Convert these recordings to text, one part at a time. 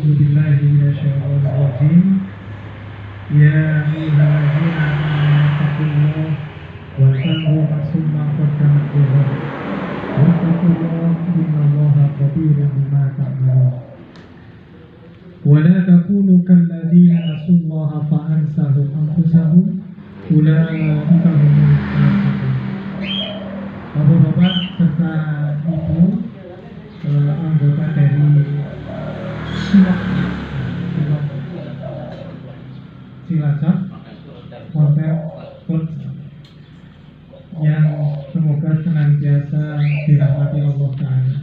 أعوذ بالله من الشيطان الرجيم يا أيها الذين آمنوا اتقوا الله ولتنظر نفس ما قدمت لغد واتقوا الله إن الله خبير بما تعملون ولا تكونوا كالذين نسوا الله فأنساهم أنفسهم أولئك هم الفاسقون. Bapak-bapak serta ibu anggota dari Cilacap Hotel yang semoga senantiasa dirahmati Allah Ta'ala.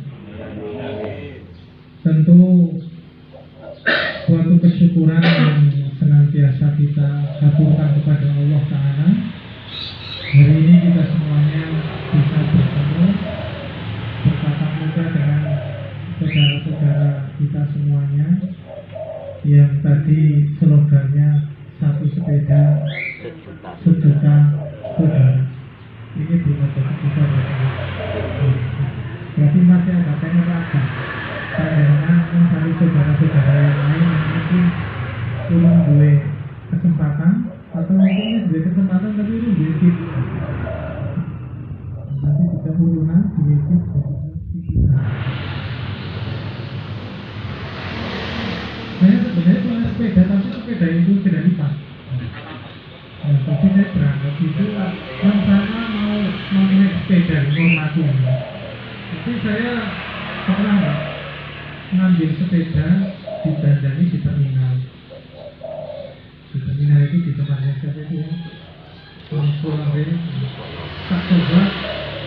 Tentu suatu kesyukuran yang senantiasa kita haturkan kepada Allah Ta'ala. Hari ini kita semuanya bisa bertemu bertatap muka dengan saudara-saudara kita semuanya yang tadi slogannya satu sepeda sejuta saudara. Ini belum ada kita berarti masih ada penyerapan dengan mencari saudara-saudara yang lain yang mungkin kurang boleh kesempatan atau mungkin boleh kesempatan tapi ini sedikit nanti kita turunan sedikit. Saya sebenarnya punya sepeda, tapi sepeda itu tidak lipat. Tapi saya berangkat itu rencana mau naik sepeda informasi. Tapi saya pernah ngambil sepeda di Dandani di terminal. Di terminal itu di tempatnya saya itu ya. Pulang dari tak coba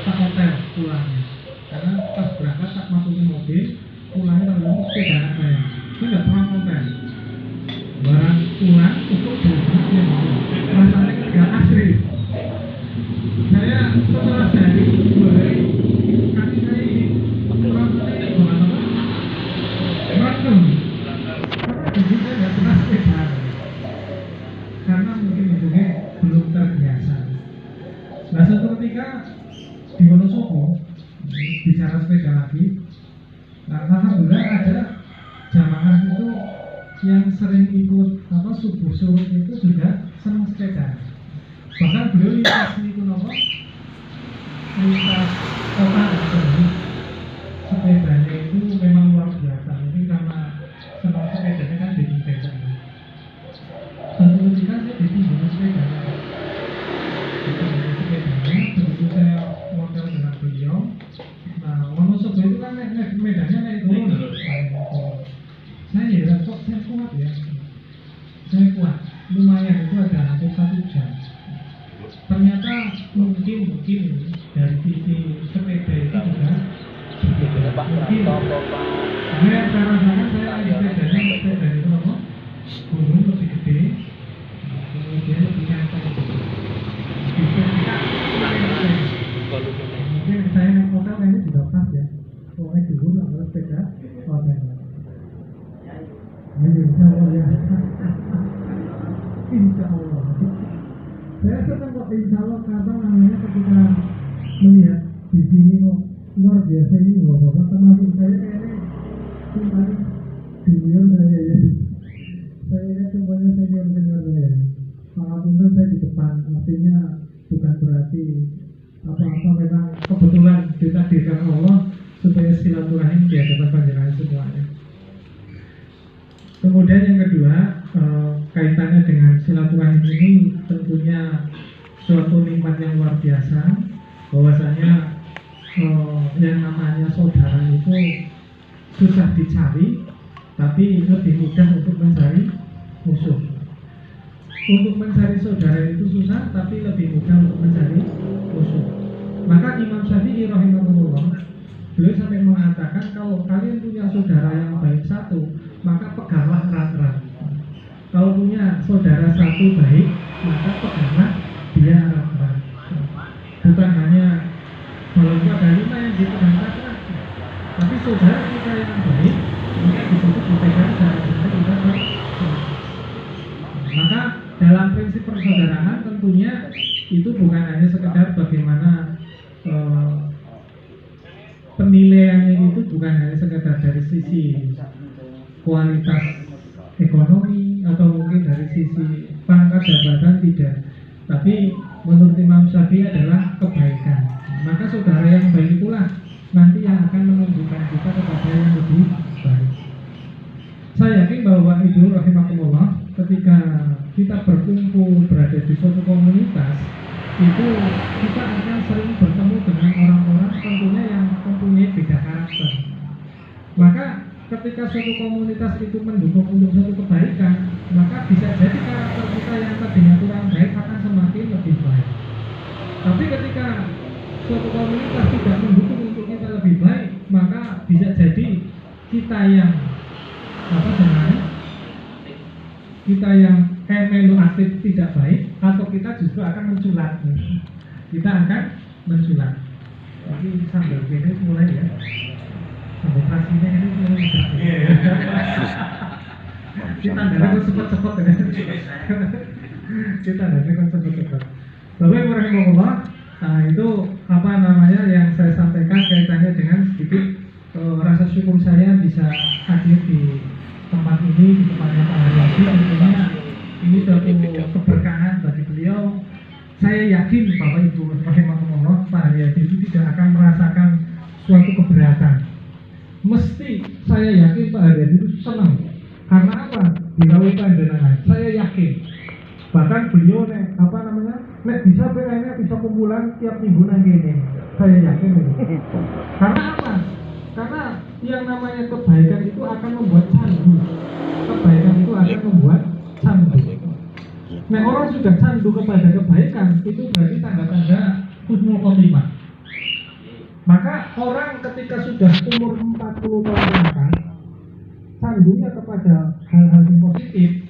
tak hotel pulangnya. Karena pas berangkat tak masukin mobil, pulangnya kalau sepeda anak saya. Saya nggak pernah konten barang pulang untuk berhasil rasanya nggak asli. Saya setelah dari 2 hari kaki saya ini rasanya gimana racun karena jadi saya nggak pernah sepeda karena mungkin hidupnya belum terbiasa. Nah suatu ketika di Wonosobo bicara sepeda lagi, nah alhamdulillah ada jamaah itu yang sering ikut subuh suruh itu juga senang sepeda. Bahkan beliau lintas itu lintas kota sepedanya itu memang luar biasa. Mungkin karena senang sepedanya kan jadi sepeda. Suatu ketika saya ditinggalin sepedanya. Begitu saya model dengan beliau. Nah, Wonosobo itu kan medannya naik turun. Saya heran kok saya kuat ya. Saya kuat, lumayan itu ada hampir 1 jam. Ternyata mungkin dari sisi sepeda itu juga mungkin. Saya cara saya sepeda itu apa? Gunung lebih gede, kemudian lebih nyantai. Mungkin saya naik hotel kayaknya juga pas ya. Soalnya dulu nggak sepeda hotel. Insya Allah ya. Insya Allah. Saya senang kok insya Allah karena namanya ketika melihat di sini kok luar biasa ini loh. Bapak termasuk saya kayaknya cuma junior saya ya. Saya lihat semuanya senior saya. Walaupun saya di depan, artinya bukan berarti apa-apa, memang kebetulan ditakdirkan Allah supaya silaturahim di hadapan panjenengan semuanya. Kemudian yang kedua, kaitannya dengan silaturahim ini tentunya suatu nikmat yang luar biasa. Bahwasanya yang namanya saudara itu susah dicari, tapi lebih mudah untuk mencari musuh. Untuk mencari saudara itu susah, tapi lebih mudah untuk mencari musuh. Maka Imam Syafi'i rahimahullah beliau sampai mengatakan kalau kalian punya saudara yang baik satu, maka peganglah erat-erat. Kalau punya saudara satu baik, maka peganglah dia erat-erat. Bukan hanya kalau itu ada 5 yang dipegang erat-erat, tapi saudara kita yang baik, maka disebut dipegang saudara kita baik. Maka dalam prinsip persaudaraan tentunya itu bukan hanya sekedar bagaimana penilaiannya itu bukan hanya sekedar dari sisi kualitas ekonomi atau mungkin dari sisi pangkat jabatan tidak, tapi menurut Imam Syafi'i adalah kebaikan. Maka saudara yang baik itulah nanti yang akan menunjukkan kita kepada yang lebih baik. Saya yakin bahwa Ibu rahimahullah, ketika kita berkumpul berada di suatu komunitas, itu kita akan sering bertemu dengan orang-orang tentunya yang mempunyai beda karakter. Maka ketika suatu komunitas itu mendukung untuk suatu kebaikan, maka bisa jadi karakter kita yang tadinya kurang baik akan semakin lebih baik. Tapi ketika suatu komunitas tidak mendukung untuk kita lebih baik, maka bisa jadi kita yang kita yang melu aktif tidak baik, atau kita justru akan menculat. Kita akan menculat. Jadi sambil gini mulai ya. Sambil prasinya ini mulai. Kita dari cepat-cepat ya. Kita dari cepat-cepat. Bapak Ibu rahimahullah, nah itu apa namanya yang saya sampaikan kaitannya dengan sedikit rasa syukur saya bisa hadir di tempat ini, di tempatnya Pak Haryadi. Tentunya ini suatu keberkahan bagi beliau. Saya yakin Bapak Ibu rahimahullah, Pak Haryadi itu tidak akan merasakan suatu keberatan. Mesti saya yakin Pak Haryadi itu senang. Karena apa? Dirawat panjenengan. Saya yakin. Bahkan beliau nek bisa pengennya bisa kumpulan tiap minggu nang kene. Saya yakin itu. Karena apa? Karena yang namanya kebaikan itu akan membuat candu. Kebaikan itu akan membuat candu. Nah, orang sudah candu kepada kebaikan, itu berarti tanda-tanda husnul khotimah. Maka orang ketika sudah umur 40 tahun ke atas, candunya kepada hal-hal yang positif.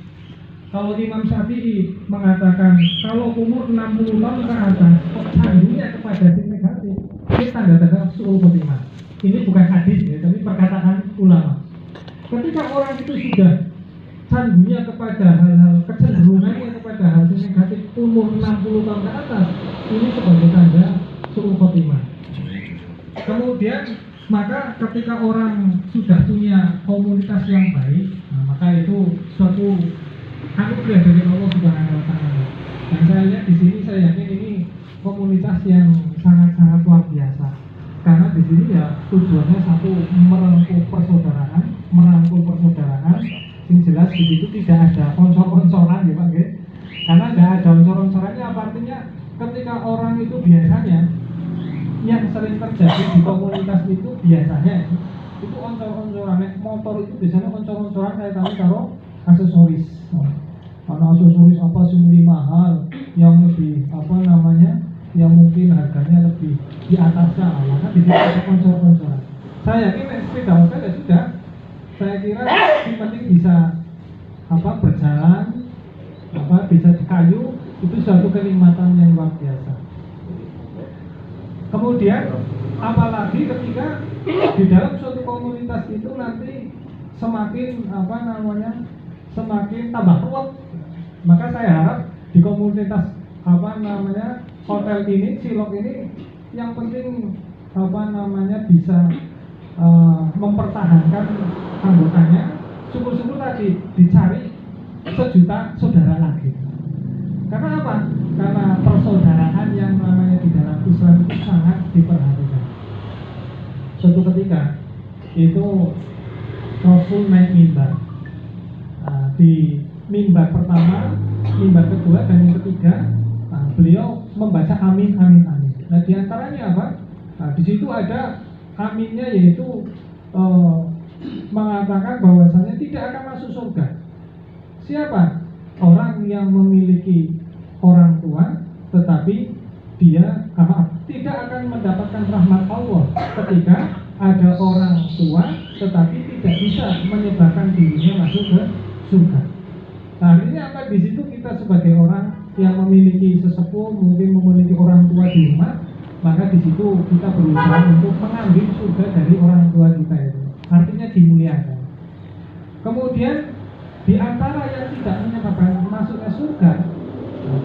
Kalau Imam Syafi'i mengatakan kalau umur 60 tahun ke atas, candunya kepada yang negatif, ini tanda-tanda husnul khotimah. Ini bukan hadis ya, tapi perkataan ulama. Ketika orang itu sudah candunya kepada hal-hal, kecenderungannya kepada hal yang negatif umur 60 tahun ke atas, ini sebagai tanda su'ul khotimah. Kemudian maka ketika orang sudah punya komunitas yang baik, nah, maka itu suatu anugerah dari Allah Subhanahu wa taala. Dan saya lihat di sini, saya yakin ini komunitas yang sangat-sangat luar biasa. Karena di sini ya tujuannya satu, merangkul persaudaraan. Yang jelas di situ tidak ada oncor-oncoran ya Pak, ya. Karena tidak ada oncor-oncorannya, apa artinya? Ketika orang itu biasanya yang sering terjadi di komunitas itu biasanya itu oncor-oncoran. Motor itu biasanya oncor-oncoran saya tahu taruh aksesoris. Karena aksesoris apa sih lebih mahal, yang lebih yang mungkin harganya lebih di atasnya, maka di situ ada sponsor-sponsoran. Saya yakin sepeda motor ya sudah, saya kira yang penting bisa berjalan, bisa di kayu, itu suatu kenikmatan yang luar biasa. Kemudian apalagi ketika di dalam suatu komunitas itu nanti semakin semakin tambah ruwet, maka saya harap di komunitas hotel ini, Cilok ini, yang penting bisa mempertahankan anggotanya. Syukur-syukur tadi dicari 1 juta saudara lagi. Karena apa? Karena persaudaraan yang namanya di dalam Islam itu sangat diperhatikan. Suatu ketika itu Rasul naik mimbar. Di mimbar pertama, mimbar kedua, dan yang ketiga, beliau membaca amin, amin, amin. Nah, diantaranya apa? Nah, di situ ada aminnya, yaitu mengatakan bahwasanya tidak akan masuk surga siapa? Orang yang memiliki orang tua tetapi dia tidak akan mendapatkan rahmat Allah ketika ada orang tua tetapi tidak bisa menyebabkan dirinya masuk ke surga. Nah, ini apa? Di situ kita sebagai orang yang memiliki sesepuh, mungkin memiliki orang tua di rumah, maka di situ kita berusaha untuk mengambil surga dari orang tua kita itu. Artinya dimuliakan. Kemudian di antara yang tidak menyebabkan masuknya surga,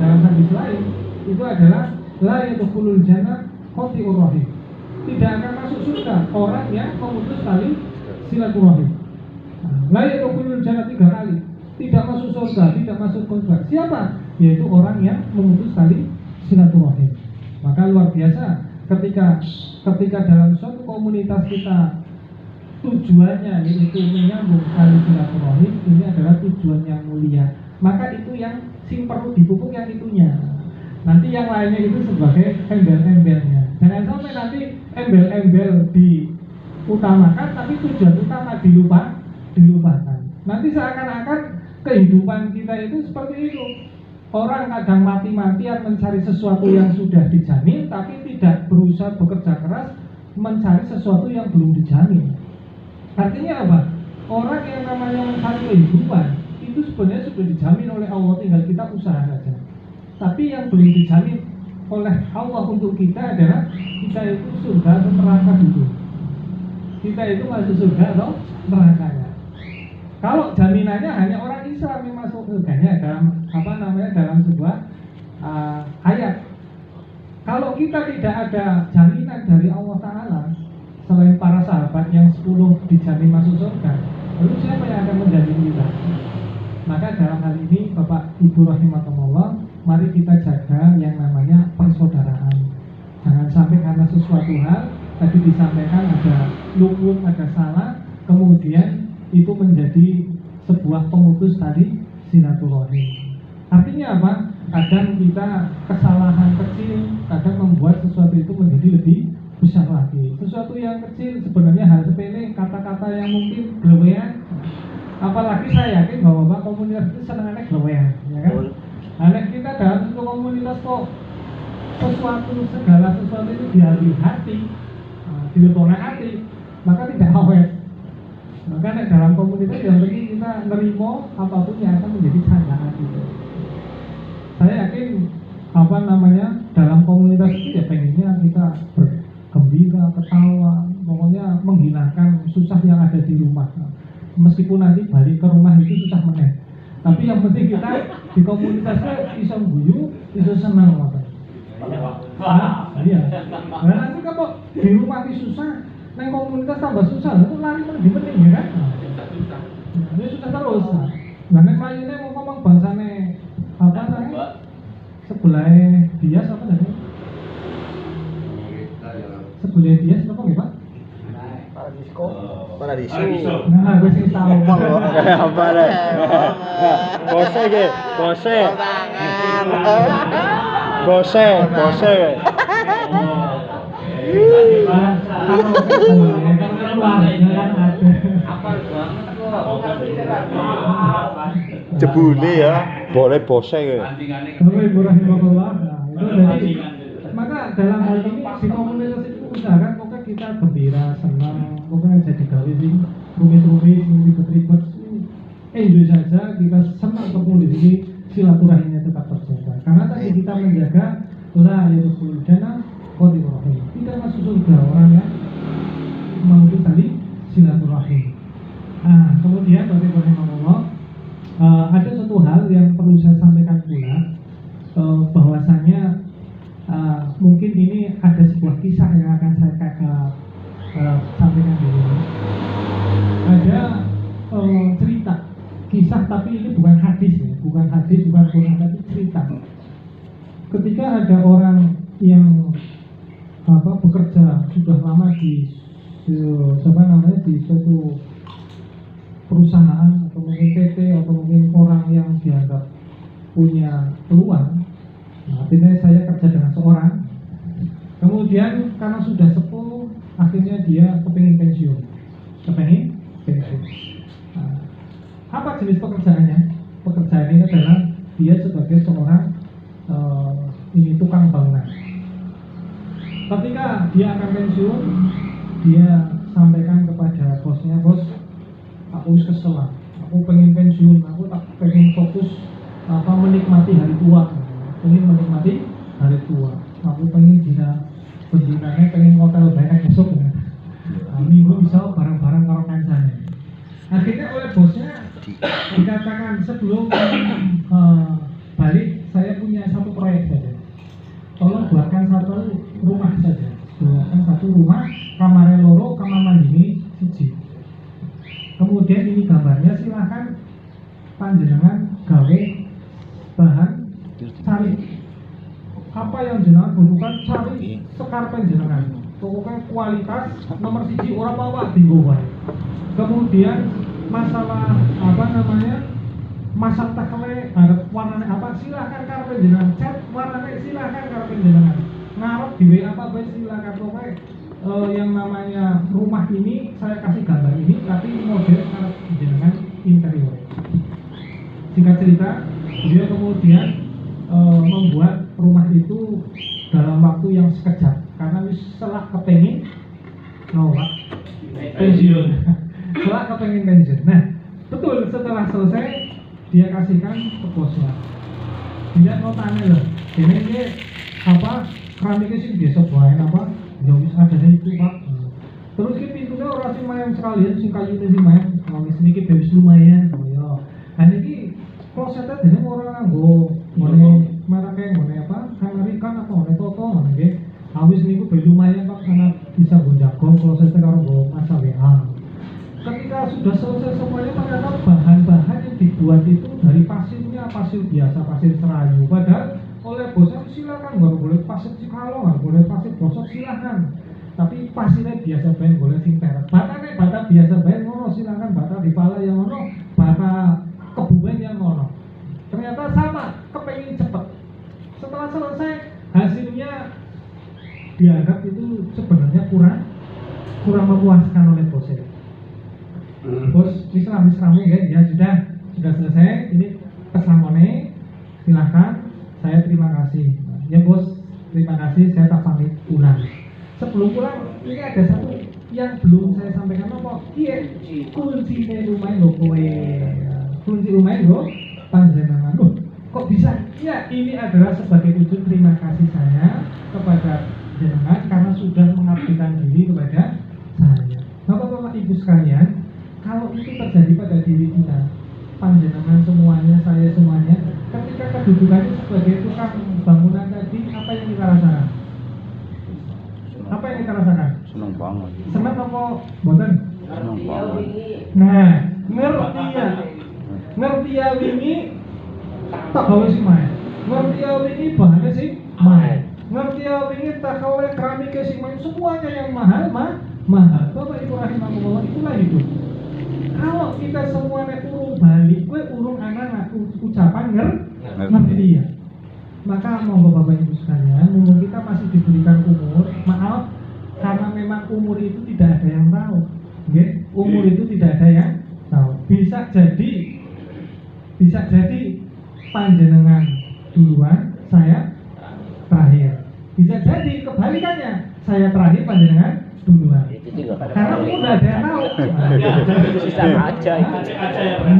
dalam hadis lain itu adalah la yadkhulul jannah qati'ur rahim. Tidak akan masuk surga orang yang memutus tali silaturahim. La yadkhulul jannah 3 kali. Tidak masuk surga, tidak masuk surga. Siapa? Yaitu orang yang memutus tali silaturahim. Maka luar biasa ketika dalam suatu komunitas kita tujuannya yaitu menyambung tali silaturahim, ini adalah tujuan yang mulia. Maka itu yang perlu dipupuk yang itunya. Nanti yang lainnya itu sebagai embel-embelnya. Jangan sampai nanti embel-embel diutamakan, tapi tujuan utama dilupakan. Nanti seakan-akan kehidupan kita itu seperti itu. Orang kadang mati-matian mencari sesuatu yang sudah dijamin, tapi tidak berusaha bekerja keras mencari sesuatu yang belum dijamin. Artinya apa? Orang yang namanya mencari kehidupan itu sebenarnya sudah dijamin oleh Allah, tinggal kita usaha saja. Tapi yang belum dijamin oleh Allah untuk kita adalah kita itu surga atau neraka dulu. Kita itu masuk surga atau nerakanya. Kalau jaminannya hanya orang Islam yang masuk surganya dalam sebuah ayat. Kalau kita tidak ada jaminan dari Allah Ta'ala selain para sahabat yang 10 dijamin masuk surga, lalu siapa yang akan menjamin kita? Maka dalam hal ini Bapak Ibu rahimakumullah, mari kita jaga yang namanya persaudaraan. Jangan sampai karena sesuatu hal tadi disampaikan ada luput, ada salah, kemudian itu menjadi sebuah pemutus tali silaturahim. Artinya apa? Kadang kita kesalahan kecil kadang membuat sesuatu itu menjadi lebih besar lagi. Sesuatu yang kecil sebenarnya hal sepele, kata-kata yang mungkin gelewean. Apalagi saya yakin bahwa Bapak komunitas itu senangannya gelewean, ya kan? Anak kita dalam satu komunitas kok segala sesuatu itu diambil hati, diletakkan hati, maka tidak awet. Maka dalam komunitas yang penting kita nerimo apapun yang akan menjadi candaan itu. Saya yakin dalam komunitas itu ya pengennya kita bergembira, ketawa, pokoknya menghilangkan susah yang ada di rumah. Meskipun nanti balik ke rumah itu susah meneh. Tapi yang penting kita di komunitasnya bisa guyu, bisa senang lah. Iya. Nah, nanti kalau di rumah itu susah, neng komunitas tambah susah, itu lari di penting ya kan? Ini susah terus. Nah, neng lainnya mau ngomong bangsane sebelah Dias apa namanya? Sebelah Dias apa nggih Pak? Paradiso. Nah, gue sih tahu. Apa deh? Bose ge, bose. Bose. Jebule ya, boleh bose ge. Maka dalam hal ini di komunitas itu usahakan pokoknya kita gembira, senang, pokoknya jadi gawe sing rumit-rumit, ribet-ribet, enjoy saja, kita senang ketemu di sini, silaturahimnya tetap terjaga. Karena tadi kita menjaga la yadkhulul jannah qadirahim. Tidak masuk surga orang yang memutus tali silaturahim. Nah, kemudian bagaimana ada satu hal yang perlu saya sampaikan pula, bahwasanya mungkin ini ada sebuah kisah yang akan saya sampaikan di sini. Ada cerita kisah, tapi ini bukan hadis ya, bukan Quran, tapi cerita. Ketika ada orang yang bekerja sudah lama di suatu perusahaan atau mungkin PT atau mungkin orang yang dianggap punya peluang. Nah, artinya saya kerja dengan seorang, kemudian karena sudah sepuh, akhirnya dia kepingin pensiun. Nah, apa jenis pekerjaannya? Pekerjaan ini adalah dia sebagai seorang tukang bangunan. Ketika dia akan pensiun, dia sampaikan kepada bosnya, bos, aku kesel, aku pengen pensiun, aku tak pengen fokus menikmati hari tua. Menikmati hari tua. Aku pengen bendinanya pengen hotel banyak besok ya. Minggu bisa barang-barang kalau kancane. Akhirnya oleh bosnya dikatakan sebelum balik saya punya satu proyek saja. Tolong buatkan satu rumah saja. Buatkan satu rumah, kamar loro, kamar mandi siji. Kemudian ini gambarnya panjenengan gawe bahan cari apa yang jenengan butuhkan, cari sekarang jenengan. Pokoknya kualitas nomor 1 orang bawa tinggal wae. Kemudian masalah apa namanya, masalah takle warnanya apa, silahkan karpen jenengan, cat warnanya silahkan karpen jenengan, ngarep di WA apa baik silahkan. Pokoknya yang namanya rumah ini saya kasih gambar ini, tapi model karep jenengan interior. Singkat cerita, dia kemudian membuat rumah itu dalam waktu yang sekejap karena setelah kepengin pensiun. Setelah kepengin pensiun. Nah, betul setelah selesai dia kasihkan ke bosnya. Dia mau tanya loh, ini apa keramiknya sih biasa bahan apa? Ya wis ada itu Pak. Terus ki pintunya ora sing mayang sekalian sing kayune sing mayang, wis niki wis lumayan to ya. Nah niki klosetnya dene ora nganggo ngene merek ngene apa? Amerikan apa ngene toto ngene nggih. Awis niku lumayan Pak karena bisa nggo jago klosetnya karo nggo masak WA. Ketika sudah selesai semuanya, ternyata bahan-bahan yang dibuat itu dari pasirnya pasir biasa, pasir serayu. Padahal oleh bosnya silakan, nggak boleh pasir cikalo, nggak boleh pasir bosok silakan. Tapi pasirnya biasa bae boleh sing teret. Bata biasa bae ngono silakan, bata di pala yang ngono, bata kebumen yang ngono. Ternyata sama, kepengin cepet. Setelah selesai hasilnya dianggap itu sebenarnya kurang memuaskan oleh bosnya. Bos, misramu ya sudah selesai. Ini pesangonnya, silahkan. Saya terima kasih. Ya bos, terima kasih. Saya tak pamit pulang. Sebelum pulang, ini ada satu yang belum saya sampaikan apa? Iya, kunci rumah lo kowe. Kunci rumah lo panjenengan. Kok bisa? Ya, ini adalah sebagai wujud terima kasih saya kepada jenengan karena sudah mengabdikan diri kepada saya. Bapak-bapak Ibu sekalian, kalau itu terjadi pada diri kita, panjenengan semuanya, saya semuanya, ketika kedudukannya sebagai tukang bangunan tadi, apa yang kita rasakan? Apa yang kita rasakan? Seneng banget. Seneng apa? Boten? Seneng banget. Nah, ngerti ya wingi tak gawe sing main. Ngerti ya wingi bahannya sing main. Ngerti ya wingi tak gawe keramiknya sing main, semuanya yang mahal. Bapak Ibu rahimahullah, itulah hidup. Kalau kita semuanya urung balik, gue urung anak ucapan ngerti ya. Maka monggo Bapak Ibu sekalian, umur kita masih diberikan umur, maaf, karena memang umur itu tidak ada yang tahu. Okay? Umur itu tidak ada yang tahu. Bisa jadi panjenengan duluan, saya terakhir. Bisa jadi kebalikannya, saya terakhir, panjenengan duluan. Karena umur tidak ada yang tahu. Bisa aja itu.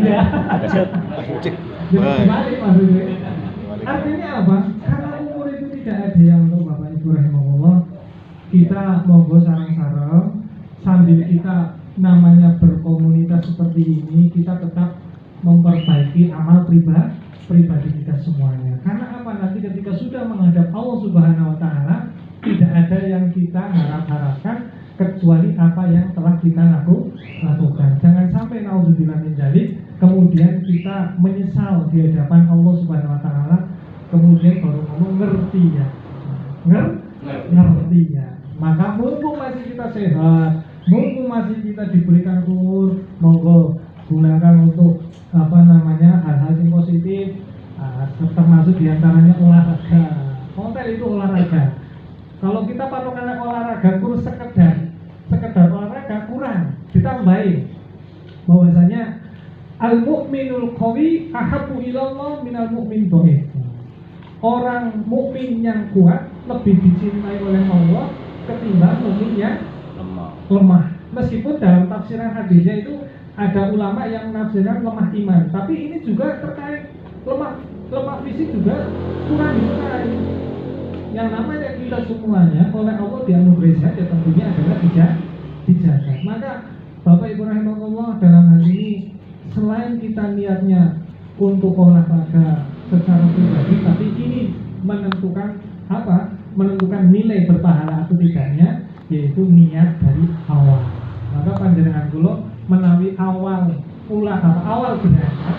Iya. Jadi kebalik maksudnya. Artinya apa? Karena umur itu tidak ada yang tahu, Bapak Ibu rahimahullah. Kita monggo sareng-sareng sambil kita namanya berkomunitas seperti ini, kita tetap memperbaiki amal pribadi kita semuanya. Karena apa? Nanti ketika sudah menghadap Allah Subhanahu wa taala, tidak ada yang kita harapkan kecuali apa yang telah kita lakukan. Jangan sampai naudzubillah min dzalik kemudian kita menyesal di hadapan Allah Subhanahu wa taala, kemudian baru ngomong ngerti ya. Ngerti ya. Maka mumpung masih kita sehat, mumpung masih kita diberikan umur, monggo gunakan untuk apa namanya hal-hal yang positif, termasuk diantaranya olahraga. Konten itu olahraga. Kalau kita patokannya olahraga kurus sekedar olahraga kurang, ditambahin bahwasanya al-mu'minul qawi ahabbu ilallah minal mu'min dhaif. Orang mukmin yang kuat lebih dicintai oleh Allah ketimbang mukmin yang lemah. Meskipun dalam tafsiran hadisnya itu ada ulama yang menafsirkan lemah iman, tapi ini juga terkait lemah fisik juga kurang disukai. Yang namanya kita semuanya oleh Allah dianugerahi sehat, ya tentunya adalah dijaga. Maka Bapak Ibu rahimahullah, dalam hal ini selain kita niatnya untuk olahraga secara pribadi, tapi ini menentukan apa? Menentukan nilai berpahala atau tidaknya, yaitu niat dari awal. Maka panjenengan kula menawi awal berangkat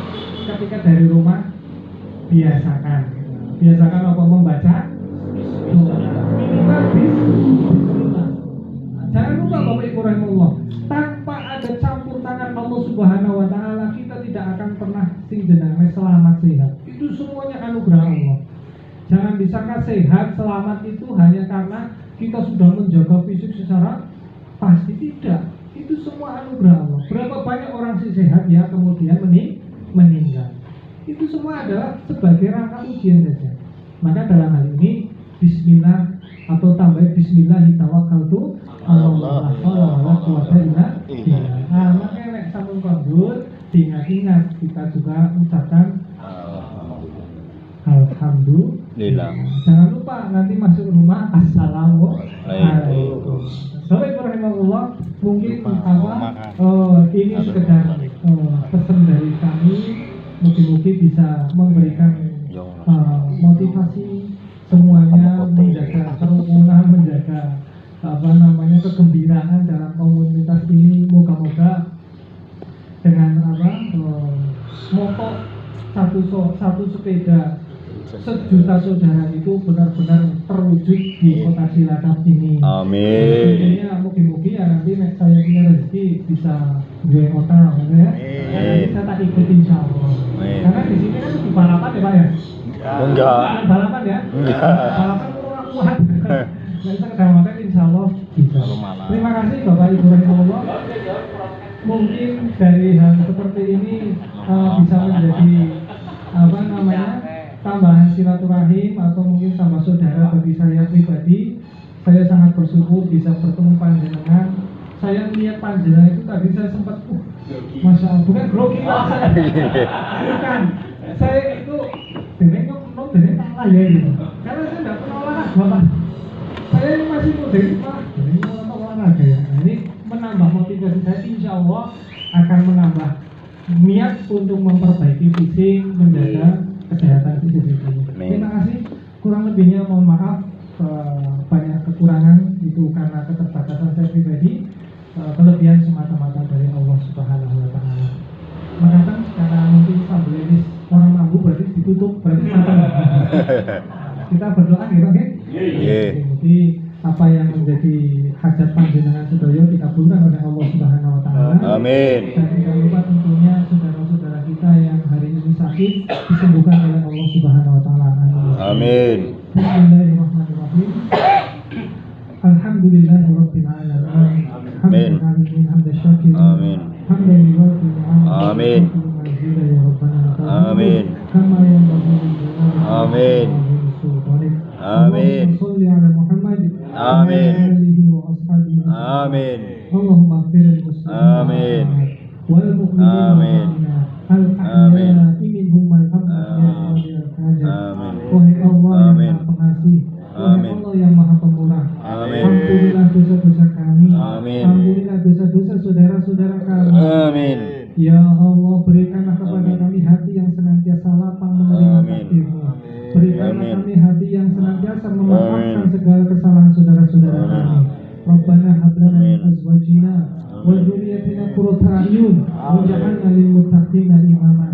ketika dari rumah biasakan apa membaca doa. Minimal bismillah. Jangan lupa Bapak Ibu rahimahullah, tanpa ada campur tangan Allah Subhanahu wa taala kita tidak akan pernah jenengan selamat sehat. Itu semuanya anugerah Allah. Jangan disangka sehat selamat itu hanya karena kita sudah menjaga fisik secara pasti, tidak. Itu semua anugerah Allah. Berapa banyak orang sih sehat ya kemudian meninggal. Itu semua adalah sebagai rangka ujian saja. Maka dalam hal ini bismillah atau tambah bismillahirrahmanirrahim Allah wala quwata illa billah. Nah, makanya nek sampun kondur diingat-ingat kita juga ucapkan alhamdulillah. Jangan lupa nanti masuk rumah assalamualaikum. Bapak Ibu rahimahullah, mungkin ini sekedar pesan dari kami, mungkin bisa memberikan motivasi semuanya menjaga kerukunan, menjaga kegembiraan dalam komunitas ini. Moga-moga dengan moto satu sepeda sejuta saudara itu benar-benar terwujud di kota Cilacap ini. Amin. Tentunya mungkin ya nanti saya punya rezeki bisa gue hotel ya. Nanti saya tak ikut insya Allah. Karena di sini kan di balapan ya Pak ya. Enggak. Balapan ya. Balapan kurang kuat. Nah, kita ke hotel insya Allah bisa. Terima kasih Bapak Ibu rahimahullah. Mungkin dari hal seperti ini bisa menjadi tambahan silaturahim atau mungkin tambah saudara bagi saya pribadi. Saya sangat bersyukur bisa bertemu panjenengan. Saya lihat panjenengan itu tadi saya sempat masya Allah, bukan grogi saya. Bukan, saya itu dari kalah ya gitu. Karena saya tidak pernah olahraga Pak. Saya ini masih muda itu Pak. Ini olahraga ya. Nah, ini menambah motivasi saya, insya Allah akan menambah niat untuk memperbaiki fisik, menjaga kesehatan fisik ini. Terima kasih. Kurang lebihnya mohon maaf, banyak kekurangan itu karena keterbatasan saya pribadi, kelebihan semata-mata dari Allah Subhanahu wa taala. Mengatakan karena mungkin sambil ini orang mampu berarti ditutup berarti matang. Kita berdoa gitu oke? Jadi apa yang menjadi hajat panjenengan sedaya dikabulkan oleh Allah Subhanahu wa taala. Amin. Dan tidak lupa tentunya saudara-saudara kita yang hari ini sakit disembuhkan oleh Allah Subhanahu wa taala. Amin. Bismillahirrahmanirrahim. Alhamdulillahirabbil alamin. Amin. Amin. Amin. Amin. Kama yanbaghi Amin. Amin. Shalli ala Muhammad. Amin. Amin. Allahumma ighfir muslimin. Amin. Wal mu'minin. Amin. Minhum wal amwat. Amin. Wahai Allah yang Amin. Maha Pengasih, wahai Amin. Allah yang Maha Pemurah, Amin. ampunilah dosa-dosa kami, Amin. ampunilah dosa-dosa saudara-saudara kami. Amin. Ya Allah, berikanlah kepada kami hati yang senantiasa lapang menerima Amin. takdir-Mu. Berikanlah Amin. kami hati yang senantiasa memaafkan Amin. segala kesalahan saudara-saudara Amin. kami. Rabbana hab lana min Amin. azwajina wa dhurriyyatina qurrata a'yun waj'alna lil muttaqina imama.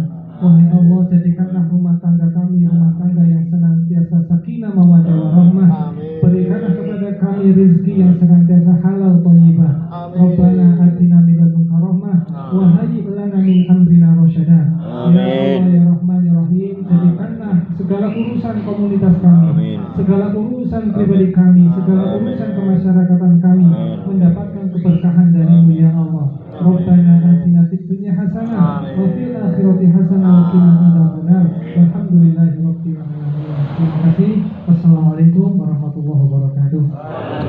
Wahai Allah, jadikanlah rumah tangga kami rumah tangga yang senantiasa sakinah mawaddah warahmah. Berikanlah kepada kami rezeki yang senantiasa halal thayyibah. Rabbana atina min ladunka rahmah wa hayyi' lana min amrina rasyada. Ya Allah ya Rahman ya Rahim, jadikanlah segala urusan komunitas kami, Amin. segala urusan pribadi kami, segala urusan kemasyarakatan kami mendapatkan keberkahan dari-Mu ya Allah. Rabbana atina fid dunya hasanah wa fil akhirati hasanah wa qina adzabannar. Walhamdulillahirabbil alamin. Terima kasih. Wassalamualaikum warahmatullahi wabarakatuh.